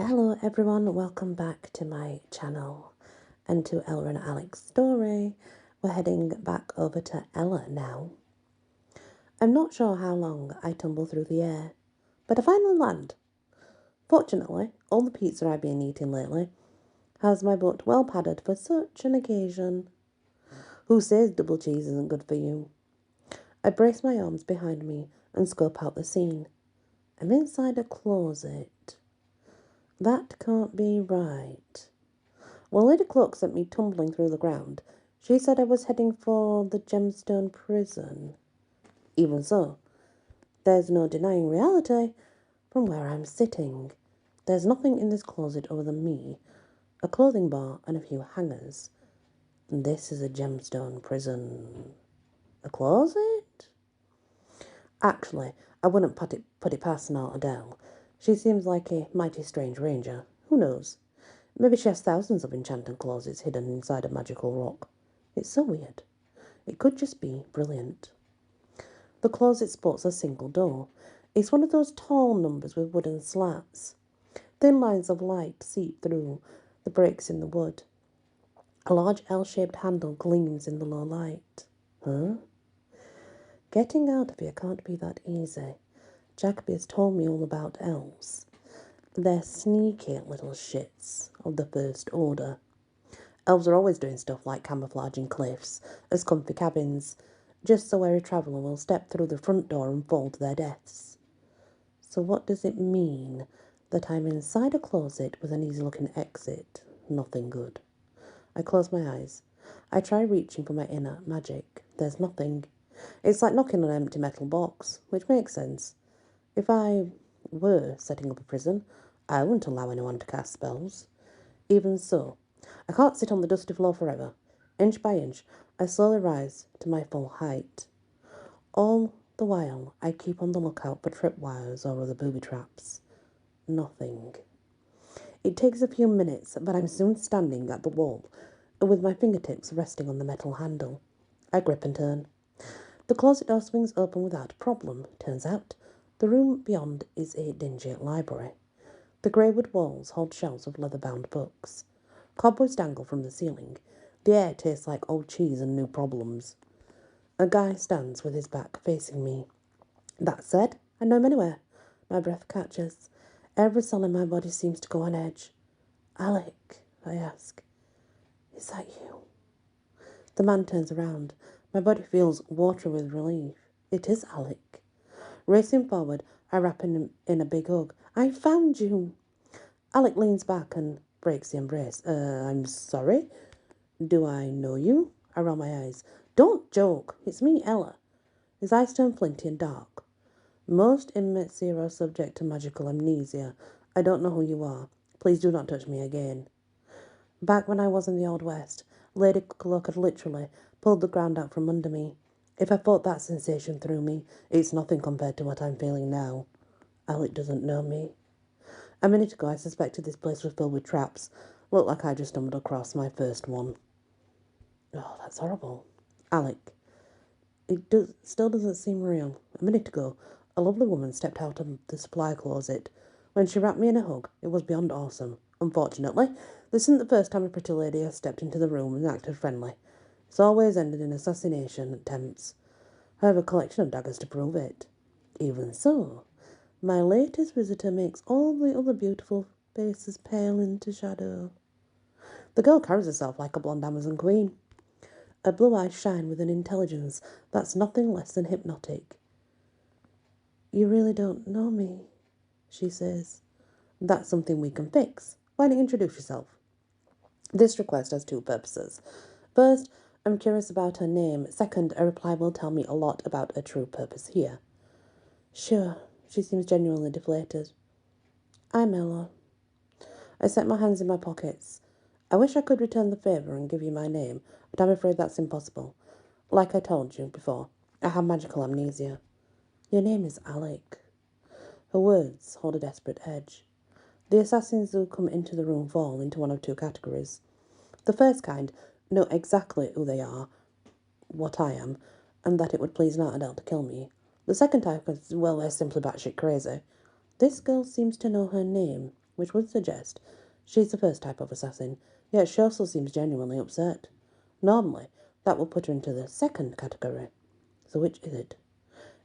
Hello everyone, welcome back to my channel and to Ella and Alec's story. We're heading back over to Ella now. I'm not sure how long I tumble through the air, but I finally land. Fortunately, all the pizza I've been eating lately has my butt well padded for such an occasion. Who says double cheese isn't good for you? I brace my arms behind me and scope out the scene. I'm inside a closet. That can't be right. When Lady Cloak sent me tumbling through the ground, she said I was heading for the gemstone prison. Even so, there's no denying reality from where I'm sitting. There's nothing in this closet other than me, a clothing bar and a few hangers. This is a gemstone prison. A closet? Actually, I wouldn't put it past Aunt Adele. She seems like a mighty strange ranger. Who knows? Maybe she has thousands of enchanted closets hidden inside a magical rock. It's so weird. It could just be brilliant. The closet sports a single door. It's one of those tall numbers with wooden slats. Thin lines of light seep through the breaks in the wood. A large L-shaped handle gleams in the low light. Huh? Getting out of here can't be that easy. Jacoby has told me all about elves. They're sneaky little shits of the first order. Elves are always doing stuff like camouflaging cliffs as comfy cabins, just so every traveller will step through the front door and fall to their deaths. So what does it mean that I'm inside a closet with an easy-looking exit? Nothing good. I close my eyes. I try reaching for my inner magic. There's nothing. It's like knocking on an empty metal box, which makes sense. If I were setting up a prison, I wouldn't allow anyone to cast spells. Even so, I can't sit on the dusty floor forever. Inch by inch, I slowly rise to my full height. All the while, I keep on the lookout for tripwires or other booby traps. Nothing. It takes a few minutes, but I'm soon standing at the wall, with my fingertips resting on the metal handle. I grip and turn. The closet door swings open without problem. Turns out, the room beyond is a dingy library. The grey wood walls hold shelves of leather-bound books. Cobwebs dangle from the ceiling. The air tastes like old cheese and new problems. A guy stands with his back facing me. That said, I know him anywhere. My breath catches. Every cell in my body seems to go on edge. Alec, I ask, is that you? The man turns around. My body feels watery with relief. It is Alec. Racing forward, I wrap him in a big hug. I found you. Alec leans back and breaks the embrace. I'm sorry? Do I know you? I roll my eyes. Don't joke. It's me, Ella. His eyes turn flinty and dark. Most inmates here are subject to magical amnesia. I don't know who you are. Please do not touch me again. Back when I was in the Old West, Lady Cloak had literally pulled the ground out from under me. If I fought that sensation through me, it's nothing compared to what I'm feeling now. Alec doesn't know me. A minute ago, I suspected this place was filled with traps. Looked like I just stumbled across my first one. Oh, that's horrible. Alec, still doesn't seem real. A minute ago, a lovely woman stepped out of the supply closet. When she wrapped me in a hug, it was beyond awesome. Unfortunately, this isn't the first time a pretty lady has stepped into the room and acted friendly. It's always ended in assassination attempts. I have a collection of daggers to prove it. Even so, my latest visitor makes all the other beautiful faces pale into shadow. The girl carries herself like a blonde Amazon queen. Her blue eyes shine with an intelligence that's nothing less than hypnotic. You really don't know me, she says. That's something we can fix. Why don't you introduce yourself? This request has two purposes. First, I'm curious about her name. Second, a reply will tell me a lot about her true purpose here. Sure, she seems genuinely deflated. I'm Ella. I set my hands in my pockets. I wish I could return the favour and give you my name, but I'm afraid that's impossible. Like I told you before, I have magical amnesia. Your name is Alec. Her words hold a desperate edge. The assassins who come into the room fall into one of two categories. The first kind know exactly who they are, what I am, and that it would please Aunt Adele to kill me. The second type is, well, they're simply batshit crazy. This girl seems to know her name. which would suggest she's the first type of assassin, yet she also seems genuinely upset. Normally, that will put her into the second category. So which is it?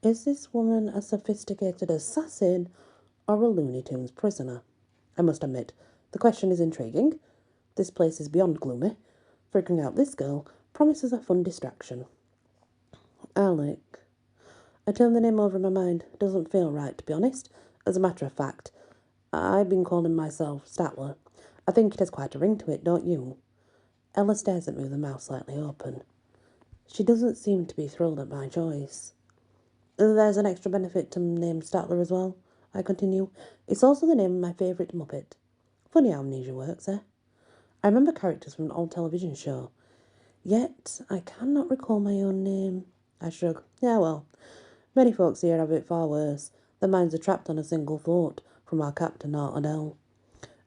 Is this woman a sophisticated assassin or a Looney Tunes prisoner? I must admit, the question is intriguing. This place is beyond gloomy. Figuring out this girl promises a fun distraction. Alec. I turn the name over in my mind. Doesn't feel right, to be honest. As a matter of fact, I've been calling myself Statler. I think it has quite a ring to it, don't you? Ella stares at me with her mouth slightly open. She doesn't seem to be thrilled at my choice. There's an extra benefit to name Statler as well, I continue. It's also the name of my favourite Muppet. Funny how amnesia works, eh? I remember characters from an old television show. Yet, I cannot recall my own name. I shrug. Yeah, well, many folks here have it far worse. Their minds are trapped on a single thought, from our captain, Ardell.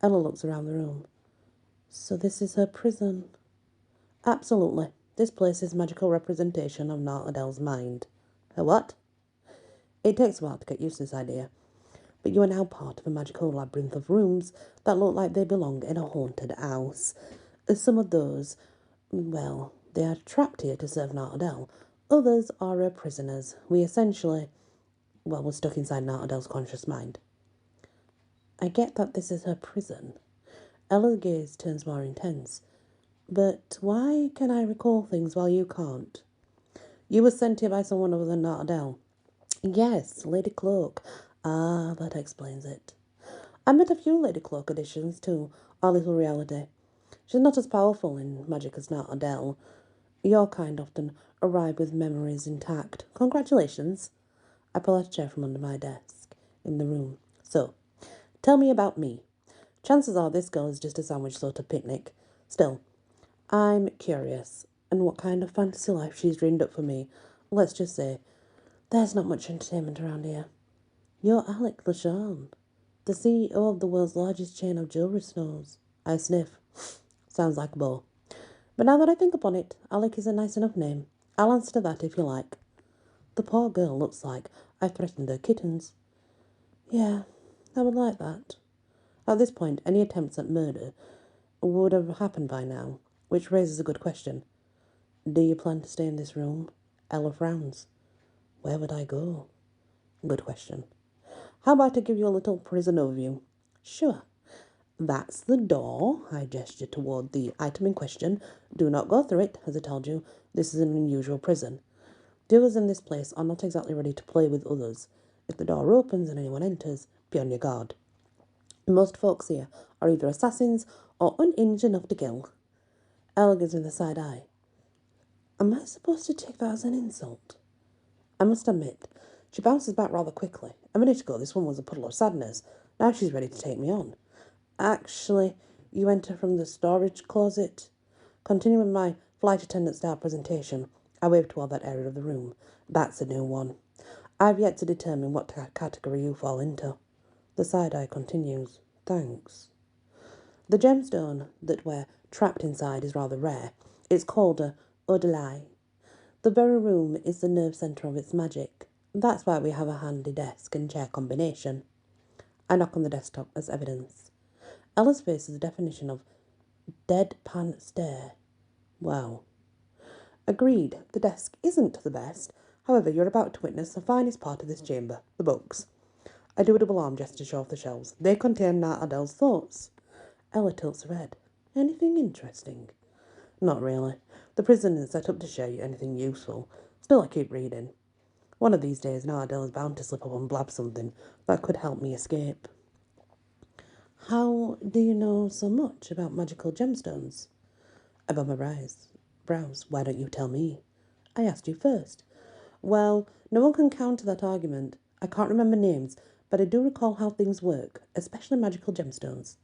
Ella looks around the room. So this is her prison? Absolutely. This place is magical representation of Ardell's mind. Her what? It takes a while to get used to this idea. But you are now part of a magical labyrinth of rooms that look like they belong in a haunted house. Some of those, well, they are trapped here to serve Ardell. Others are her prisoners. We're stuck inside Ardell's conscious mind. I get that this is her prison. Ella's gaze turns more intense. But why can I recall things while you can't? You were sent here by someone other than Ardell. Yes, Lady Cloak. Ah, that explains it. I met a few Lady Cloak additions to our little reality. She's not as powerful in magic as Ardell. Your kind often arrive with memories intact. Congratulations. I pull out a chair from under my desk in the room. So, tell me about me. Chances are this girl is just a sandwich sort of picnic. Still, I'm curious, and what kind of fantasy life she's dreamed up for me. Let's just say, there's not much entertainment around here. You're Alec LeSean, the CEO of the world's largest chain of jewellery stores. I sniff. Sounds like a bore. But now that I think upon it, Alec is a nice enough name. I'll answer to that if you like. The poor girl looks like I threatened her kittens. Yeah, I would like that. At this point, any attempts at murder would have happened by now, which raises a good question. Do you plan to stay in this room? Ella frowns. Where would I go? Good question. How about I give you a little prison overview? Sure. That's the door. I gesture toward the item in question. Do not go through it, as I told you. This is an unusual prison. The others in this place are not exactly ready to play with others. If the door opens and anyone enters, be on your guard. Most folks here are either assassins or unhinged enough to kill. Ella gives me the side eye. Am I supposed to take that as an insult? I must admit, she bounces back rather quickly. A minute ago, this one was a puddle of sadness. Now she's ready to take me on. Actually, you enter from the storage closet. Continuing my flight attendant style presentation, I wave toward that area of the room. That's a new one. I've yet to determine what category you fall into. The side eye continues. Thanks. The gemstone that we're trapped inside is rather rare. It's called a Odelai. The very room is the nerve centre of its magic. That's why we have a handy desk and chair combination. I knock on the desktop as evidence. Ella's face is a definition of deadpan stare. Wow. Agreed, the desk isn't the best. However, you're about to witness the finest part of this chamber, the books. I do a double arm gesture to show off the shelves. They contain Ardell's thoughts. Ella tilts her head. Anything interesting? Not really. The prison is set up to show you anything useful. Still, I keep reading. One of these days, Ardell is bound to slip up and blab something that could help me escape. How do you know so much about magical gemstones? Above my brows. Why don't you tell me? I asked you first. Well, no one can counter that argument. I can't remember names, but I do recall how things work, especially magical gemstones.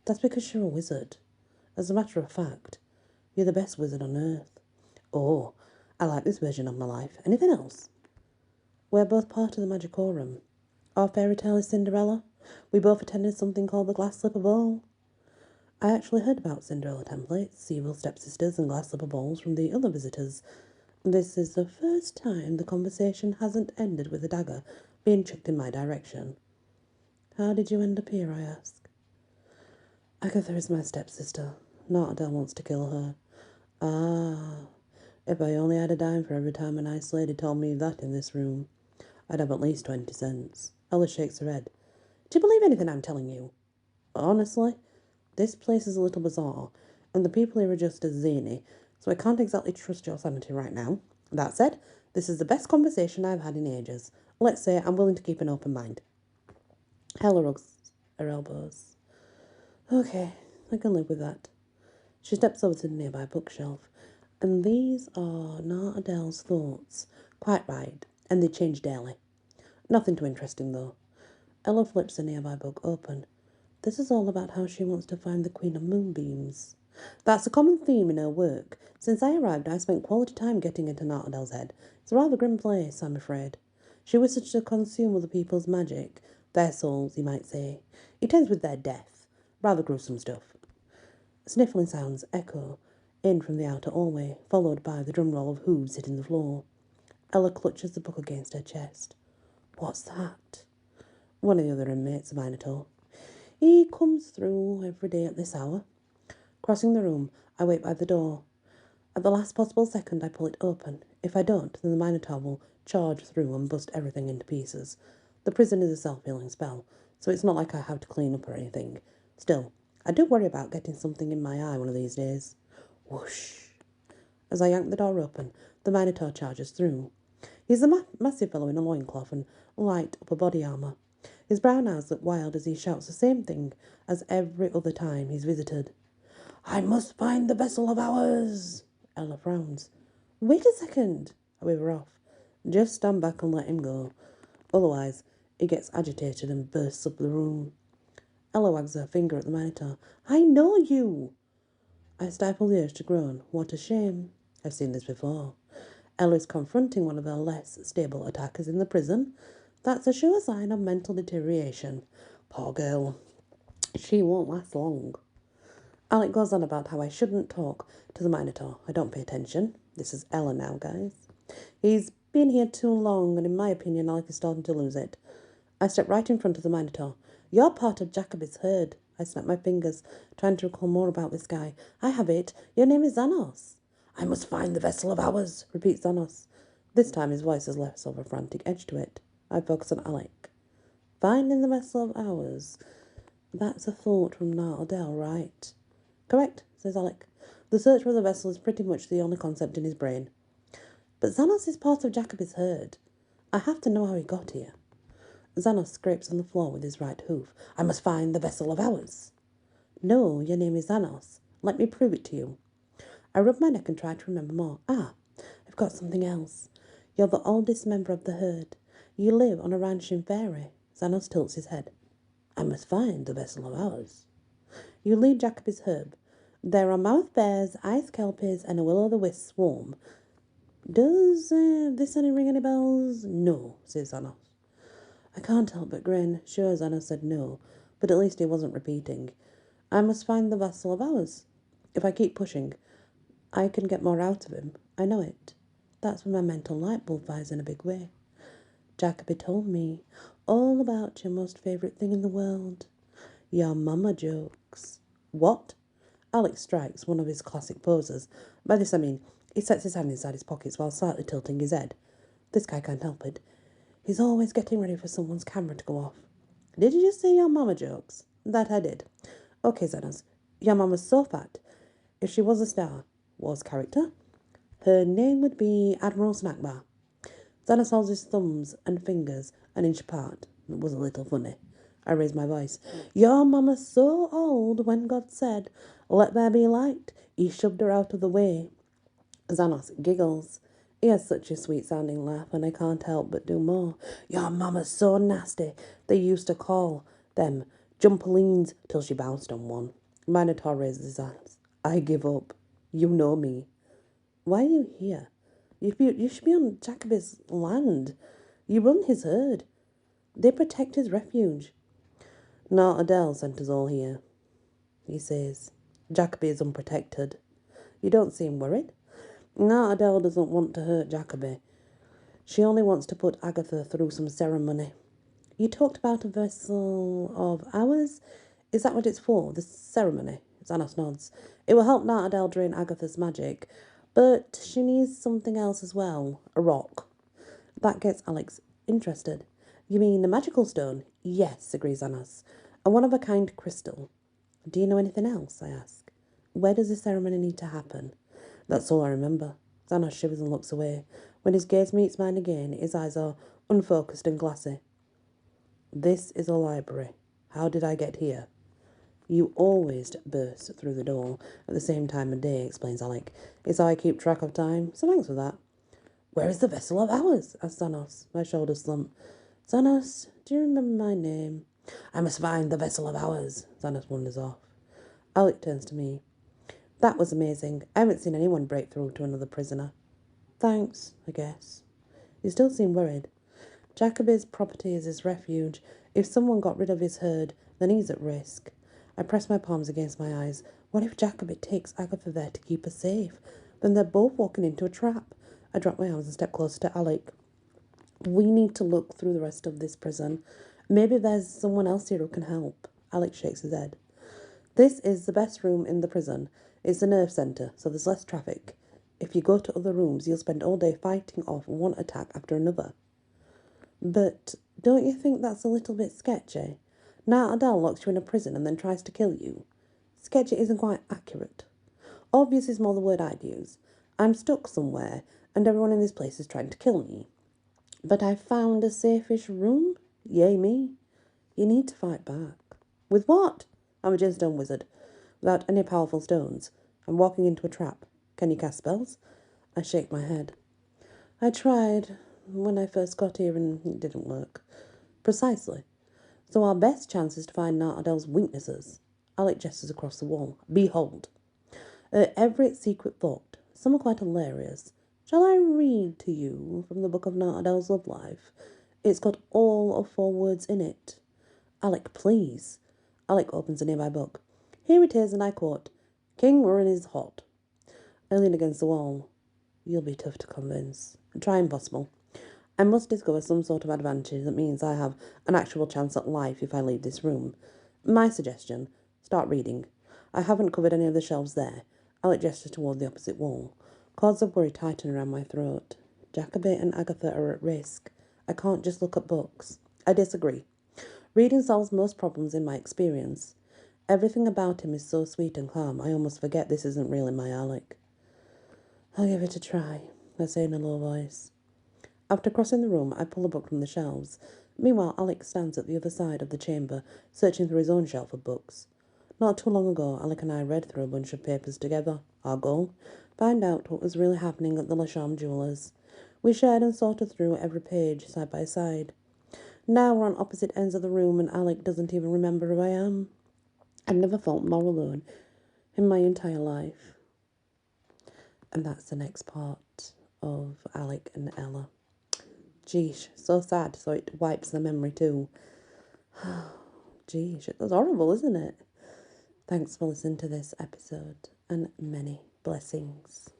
That's because you're a wizard. As a matter of fact, you're the best wizard on earth. Oh, I like this version of my life. Anything else? We're both part of the Magicorum. Our fairy tale is Cinderella. We both attended something called the Glass Slipper Ball. I actually heard about Cinderella templates, evil stepsisters, and glass slipper balls from the other visitors. This is the first time the conversation hasn't ended with a dagger being chucked in my direction. How did you end up here, I ask? Agatha is my stepsister. Not Adele wants to kill her. Ah, if I only had a dime for every time a nice lady told me that in this room, I'd have at least 20 cents. Ella shakes her head. Do you believe anything I'm telling you? Honestly, this place is a little bizarre, and the people here are just as zany, so I can't exactly trust your sanity right now. That said, this is the best conversation I've had in ages. Let's say I'm willing to keep an open mind. Ella rubs her elbows. Okay, I can live with that. She steps over to the nearby bookshelf, and these are not Adele's thoughts. Quite right, and they change daily. Nothing too interesting, though. Ella flips the nearby book open. This is all about how she wants to find the Queen of Moonbeams. That's a common theme in her work. Since I arrived, I spent quality time getting into Nartle's head. It's a rather grim place, I'm afraid. She wishes to consume other people's magic. Their souls, you might say. It ends with their death. Rather gruesome stuff. Sniffling sounds echo in from the outer hallway, followed by the drum roll of hooves hitting the floor. Ella clutches the book against her chest. What's that? One of the other inmates, the Minotaur. He comes through every day at this hour. Crossing the room, I wait by the door. At the last possible second, I pull it open. If I don't, then the Minotaur will charge through and bust everything into pieces. The prison is a self-healing spell, so it's not like I have to clean up or anything. Still, I do worry about getting something in my eye one of these days. Whoosh. As I yank the door open, the Minotaur charges through. He's a massive fellow in a loincloth and light upper body armour. His brown eyes look wild as he shouts the same thing as every other time he's visited. I must find the vessel of ours. Ella frowns. Wait a second. I wave her off. Just stand back and let him go. Otherwise, he gets agitated and bursts up the room. Ella wags her finger at the Minotaur. I know you. I stifle the urge to groan. What a shame. I've seen this before. Ella is confronting one of her less stable attackers in the prison. That's a sure sign of mental deterioration. Poor girl. She won't last long. Alec goes on about how I shouldn't talk to the Minotaur. I don't pay attention. This is Ella now, guys. He's been here too long, and in my opinion, Alec is starting to lose it. I step right in front of the Minotaur. You're part of Jacoby's herd. I snap my fingers, trying to recall more about this guy. I have it. Your name is Xanos. I must find the vessel of ours, repeats Xanos. This time his voice has less of a frantic edge to it. I focus on Alec. Finding the vessel of ours. That's a thought from Nartledale, right? Correct, says Alec. The search for the vessel is pretty much the only concept in his brain. But Xanos is part of Jacoby's herd. I have to know how he got here. Xanos scrapes on the floor with his right hoof. I must find the vessel of ours. No, your name is Xanos. Let me prove it to you. I rub my neck and try to remember more. I've got something else. You're the oldest member of the herd. You live on a ranch in Fairy. Xanos tilts his head. I must find the vessel of ours. You lead Jacoby's herd. There are mouth bears, ice kelpies, and a will-o'-the-wisp swarm. Does this ring any bells? No, says Xanos. I can't help but grin. Sure, Xanos said no, but at least he wasn't repeating. I must find the vessel of ours. If I keep pushing, I can get more out of him. I know it. That's when my mental light bulb fires in a big way. Jacoby told me all about your most favourite thing in the world. Your mama jokes. What? Alex strikes one of his classic poses. By this I mean, he sets his hand inside his pockets while slightly tilting his head. This guy can't help it. He's always getting ready for someone's camera to go off. Did you just say your mama jokes? That I did. Okay, Xanos. Your mama's so fat. If she was a Star Wars character, her name would be Admiral Snackbar. Xanos holds his thumbs and fingers an inch apart. It was a little funny. I raised my voice. Your mama's so old when God said, let there be light, he shoved her out of the way. Xanos giggles. He has such a sweet-sounding laugh, and I can't help but do more. Your mama's so nasty, they used to call them jumpolines till she bounced on one. Minotaur raises his hands. I give up. You know me. Why are you here? You should be on Jacoby's land. You run his herd. They protect his refuge. Not Adele sent us all here, he says. Jacoby is unprotected. You don't seem worried. No, Adele doesn't want to hurt Jacoby. She only wants to put Agatha through some ceremony. You talked about a vessel of ours. Is that what it's for, the ceremony? Xanos nods. It will help Nartadel drain Agatha's magic, but she needs something else as well. A rock. That gets Alex interested. You mean a magical stone? Yes, agrees Xanos. A one-of-a-kind crystal. Do you know anything else? I ask. Where does the ceremony need to happen? That's all I remember. Xanos shivers and looks away. When his gaze meets mine again, his eyes are unfocused and glassy. This is a library. How did I get here? You always burst through the door at the same time of day, explains Alec. It's how I keep track of time, so thanks for that. Where is the vessel of hours? Asks Xanos. My shoulders slump. Xanos, do you remember my name? I must find the vessel of hours. Xanos wanders off. Alec turns to me. That was amazing. I haven't seen anyone break through to another prisoner. Thanks, I guess. You still seem worried. Jacoby's property is his refuge. If someone got rid of his herd, then he's at risk. I press my palms against my eyes. What if Jacoby takes Agatha there to keep her safe? Then they're both walking into a trap. I drop my arms and step closer to Alec. We need to look through the rest of this prison. Maybe there's someone else here who can help. Alec shakes his head. This is the best room in the prison. It's the nerve centre, so there's less traffic. If you go to other rooms, you'll spend all day fighting off one attack after another. But don't you think that's a little bit sketchy? Nartadel locks you in a prison and then tries to kill you. Sketchy isn't quite accurate. Obvious is more the word I'd use. I'm stuck somewhere, and everyone in this place is trying to kill me. But I found a safe-ish room? Yay me. You need to fight back. With what? I'm a gemstone wizard, without any powerful stones. I'm walking into a trap. Can you cast spells? I shake my head. I tried when I first got here and it didn't work. Precisely. So our best chance is to find Nartadel's weaknesses. Alec gestures across the wall. Behold. Every secret thought. Some are quite hilarious. Shall I read to you from the book of Nartadel's love life? It's got all of 4 words in it. Alec, please. Alec opens a nearby book. Here it is, and I quote, King Ruin is hot. I lean against the wall. You'll be tough to convince. Try impossible. I must discover some sort of advantage that means I have an actual chance at life if I leave this room. My suggestion, start reading. I haven't covered any of the shelves there. Alec gestures toward the opposite wall. Cords of worry tighten around my throat. Jacoby and Agatha are at risk. I can't just look at books. I disagree. Reading solves most problems in my experience. Everything about him is so sweet and calm, I almost forget this isn't really my Alec. I'll give it a try, I say in a low voice. After crossing the room, I pull a book from the shelves. Meanwhile, Alec stands at the other side of the chamber, searching through his own shelf of books. Not too long ago, Alec and I read through a bunch of papers together. Our goal? Find out what was really happening at the Lasham Jewellers. We shared and sorted through every page, side by side. Now we're on opposite ends of the room and Alec doesn't even remember who I am. I've never felt more alone in my entire life. And that's the next part of Alec and Ella. Geesh, so sad, so it wipes the memory too. Geesh, it was horrible, isn't it? Thanks for listening to this episode, and many blessings.